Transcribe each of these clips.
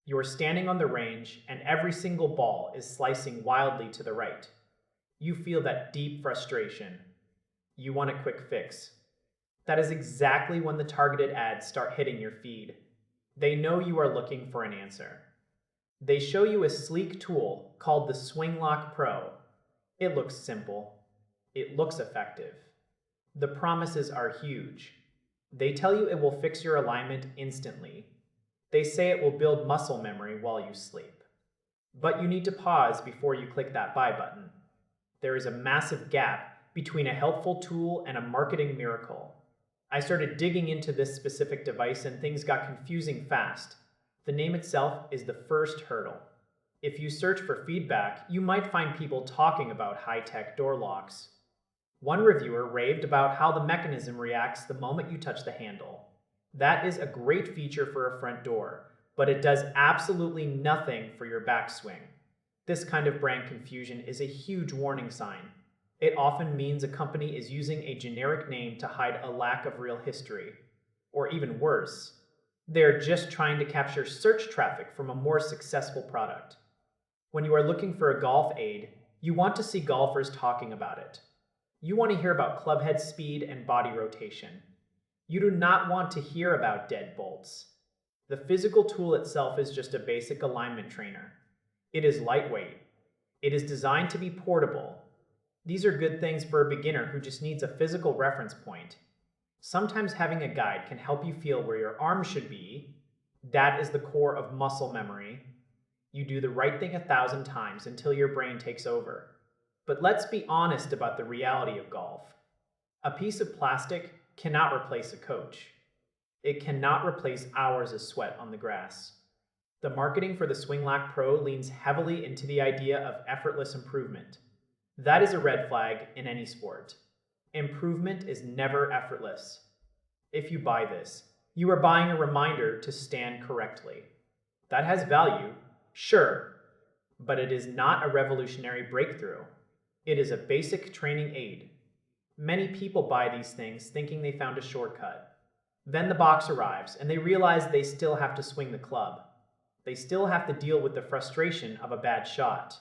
You're standing on the range, and every single ball is slicing wildly to the right. You feel that deep frustration. You want a quick fix. That is exactly when the targeted ads start hitting your feed. They know you are looking for an answer. They show you a sleek tool called the SwingLock Pro. It looks simple. It looks effective. The promises are huge. They tell you it will fix your alignment instantly. They say it will build muscle memory while you sleep. But you need to pause before you click that buy button. There is a massive gap between a helpful tool and a marketing miracle. I started digging into this specific device and things got confusing fast. The name itself is the first hurdle. If you search for feedback, you might find people talking about high-tech door locks. One reviewer raved about how the mechanism reacts the moment you touch the handle. That is a great feature for a front door, but it does absolutely nothing for your backswing. This kind of brand confusion is a huge warning sign. It often means a company is using a generic name to hide a lack of real history. Or even worse, they're just trying to capture search traffic from a more successful product. When you are looking for a golf aid, you want to see golfers talking about it. You want to hear about club head speed and body rotation. You do not want to hear about dead bolts. The physical tool itself is just a basic alignment trainer. It is lightweight. It is designed to be portable. These are good things for a beginner who just needs a physical reference point. Sometimes having a guide can help you feel where your arm should be. That is the core of muscle memory. You do the right thing 1,000 times until your brain takes over. But let's be honest about the reality of golf. A piece of plastic cannot replace a coach. It cannot replace hours of sweat on the grass. The marketing for the SwingLock Pro leans heavily into the idea of effortless improvement. That is a red flag in any sport. Improvement is never effortless. If you buy this, you are buying a reminder to stand correctly. That has value, sure, but it is not a revolutionary breakthrough. It is a basic training aid. Many people buy these things thinking they found a shortcut. Then the box arrives, and they realize they still have to swing the club. They still have to deal with the frustration of a bad shot.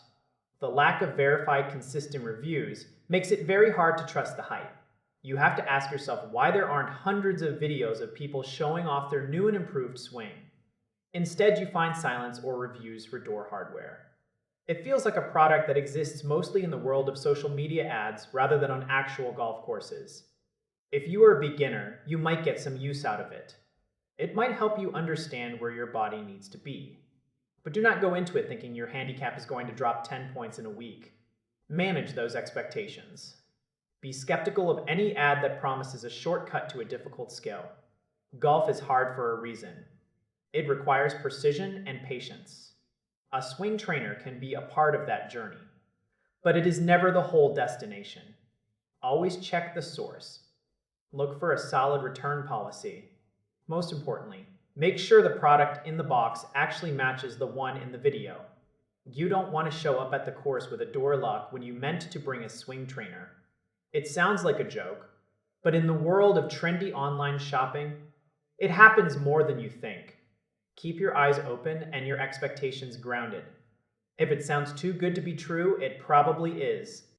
The lack of verified, consistent reviews makes it very hard to trust the hype. You have to ask yourself why there aren't hundreds of videos of people showing off their new and improved swing. Instead, you find silence or reviews for door hardware. It feels like a product that exists mostly in the world of social media ads rather than on actual golf courses. If you are a beginner, you might get some use out of it. It might help you understand where your body needs to be. But do not go into it thinking your handicap is going to drop 10 points in a week. Manage those expectations. Be skeptical of any ad that promises a shortcut to a difficult skill. Golf is hard for a reason. It requires precision and patience. A swing trainer can be a part of that journey, but it is never the whole destination. Always check the source. Look for a solid return policy. Most importantly, make sure the product in the box actually matches the one in the video. You don't want to show up at the course with a door lock when you meant to bring a swing trainer. It sounds like a joke, but in the world of trendy online shopping, it happens more than you think. Keep your eyes open and your expectations grounded. If it sounds too good to be true, it probably is.